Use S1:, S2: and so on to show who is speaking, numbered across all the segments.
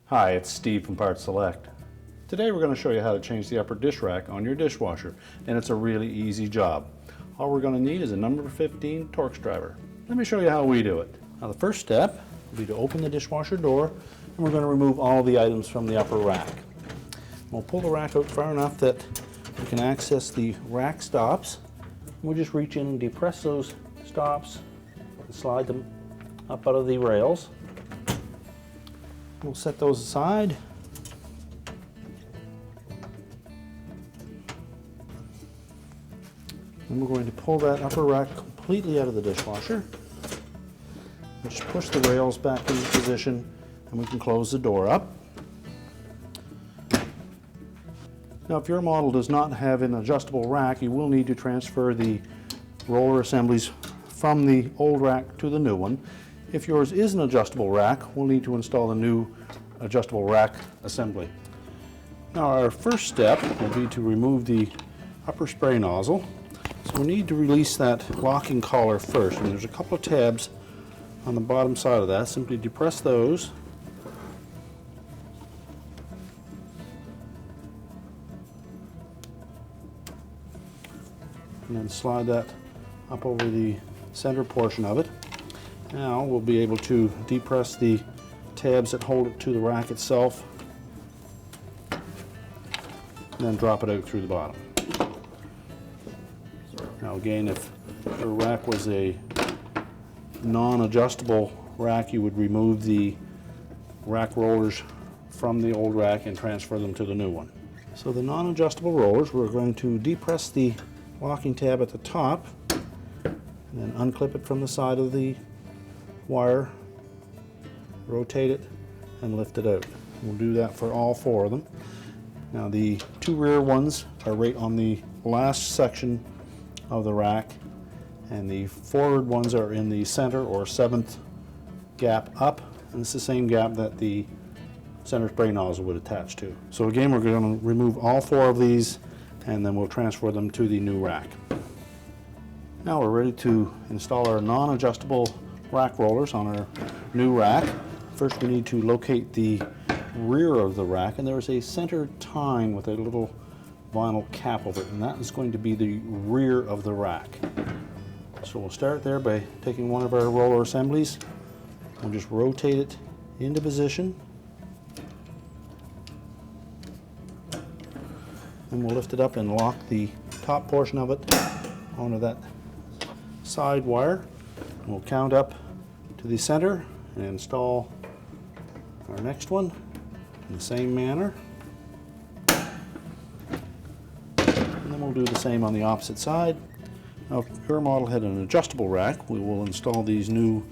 S1: Hi, it's Steve from PartSelect. Today we're going to show you how to change the upper dish rack on your dishwasher, and it's a really easy job. All we're going to need is a number 15 Torx driver. Let me show you how we do it. Now the first step will be to open the dishwasher door, and we're going to remove all the items from the upper rack. We'll pull the rack out far enough that we can access the rack stops. We'll just reach in and depress those stops and slide them up out of the rails. We'll set those aside. And we're going to pull that upper rack completely out of the dishwasher. And just push the rails back into position and we can close the door up. Now if your model does not have an adjustable rack, you will need to transfer the roller assemblies from the old rack to the new one. If yours is an adjustable rack, we'll need to install the new adjustable rack assembly. Now our first step will be to remove the upper spray nozzle. So we need to release that locking collar first, and there's a couple of tabs on the bottom side of that. Simply depress those. And then slide that up over the center portion of it. Now we'll be able to depress the tabs that hold it to the rack itself and then drop it out through the bottom. Now again, if your rack was a non-adjustable rack, you would remove the rack rollers from the old rack and transfer them to the new one. So the non-adjustable rollers, we're going to depress the locking tab at the top and then unclip it from the side of the wire, rotate it, and lift it out. We'll do that for all four of them. Now the two rear ones are right on the last section of the rack, and the forward ones are in the center or seventh gap up, and it's the same gap that the center spray nozzle would attach to. So again, we're going to remove all four of these and then we'll transfer them to the new rack. Now we're ready to install our non-adjustable rack rollers on our new rack. First we need to locate the rear of the rack, and there's a center tine with a little vinyl cap over it, and that is going to be the rear of the rack. So we'll start there by taking one of our roller assemblies. We'll just rotate it into position, and we'll lift it up and lock the top portion of it onto that side wire. And we'll count up to the center and install our next one in the same manner. And then we'll do the same on the opposite side. Now if your model had an adjustable rack, we will install these new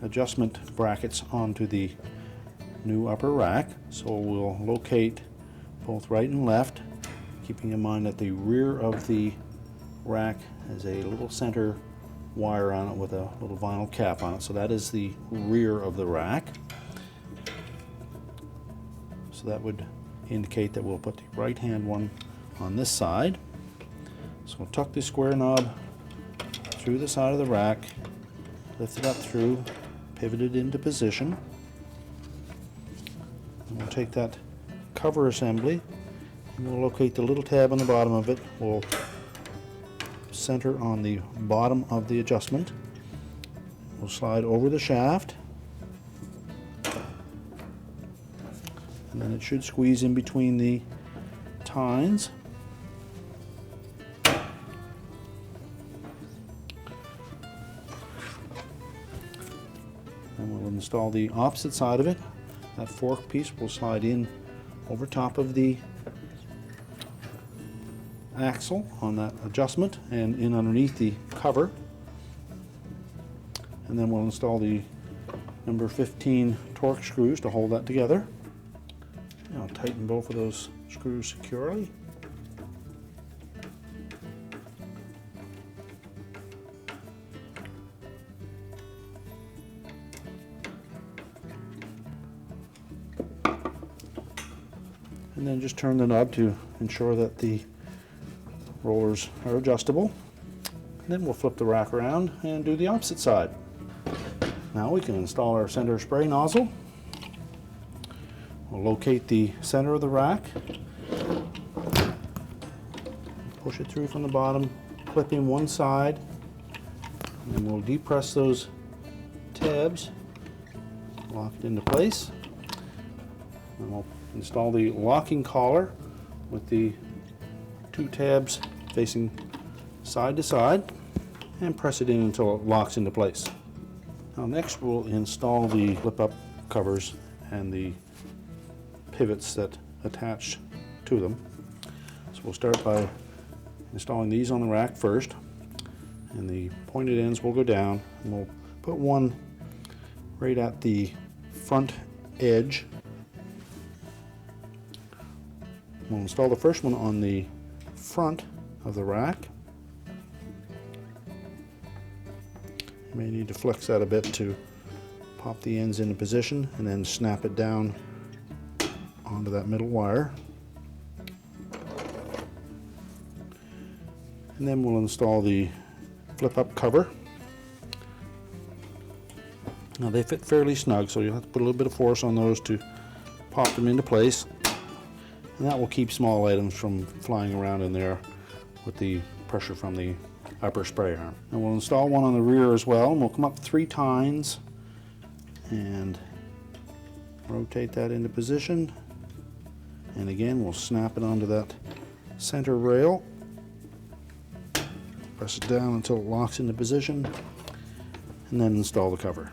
S1: adjustment brackets onto the new upper rack. So we'll locate both right and left, keeping in mind that the rear of the rack has a little center wire on it with a little vinyl cap on it. So that is the rear of the rack. So that would indicate that we'll put the right hand one on this side. So we'll tuck the square knob through the side of the rack, lift it up through, pivot it into position. And we'll take that cover assembly and we'll locate the little tab on the bottom of it. We'll center on the bottom of the adjustment. We'll slide over the shaft, and then it should squeeze in between the tines. And we'll install the opposite side of it. That fork piece will slide in over top of the axle on that adjustment and in underneath the cover. And then we'll install the number 15 Torx screws to hold that together. I'll tighten both of those screws securely. And then just turn the knob to ensure that the rollers are adjustable. Then we'll flip the rack around and do the opposite side. Now we can install our center spray nozzle. We'll locate the center of the rack, push it through from the bottom, clip in one side, and then we'll depress those tabs, lock it into place, and we'll install the locking collar with the two tabs facing side to side and press it in until it locks into place. Now next we'll install the flip-up covers and the pivots that attach to them. So we'll start by installing these on the rack first, and the pointed ends will go down, and we'll put one right at the front edge. We'll install the first one on the front of the rack. You may need to flex that a bit to pop the ends into position and then snap it down onto that middle wire. And then we'll install the flip-up cover. Now they fit fairly snug, so you'll have to put a little bit of force on those to pop them into place. And that will keep small items from flying around in there with the pressure from the upper spray arm. And we'll install one on the rear as well, and we'll come up 3 tines and rotate that into position. And again, we'll snap it onto that center rail. Press it down until it locks into position, and then install the cover.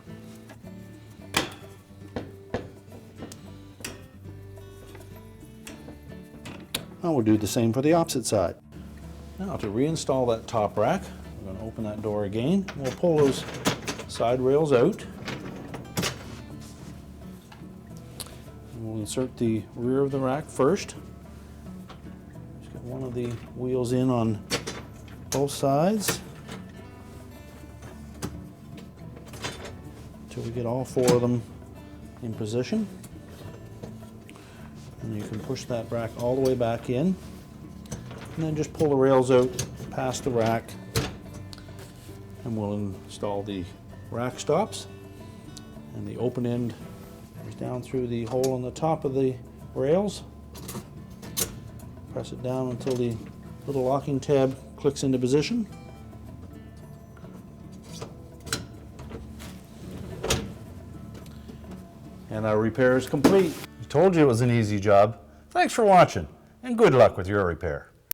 S1: Now we'll do the same for the opposite side. Now to reinstall that top rack, we're going to open that door again. We'll pull those side rails out. And we'll insert the rear of the rack first. Just get one of the wheels in on both sides until we get all 4 of them in position. And you can push that rack all the way back in, and then just pull the rails out past the rack, and we'll install the rack stops. And the open end is down through the hole on the top of the rails. Press it down until the little locking tab clicks into position. And our repair is complete.
S2: Told you it was an easy job. Thanks for watching, and good luck with your repair.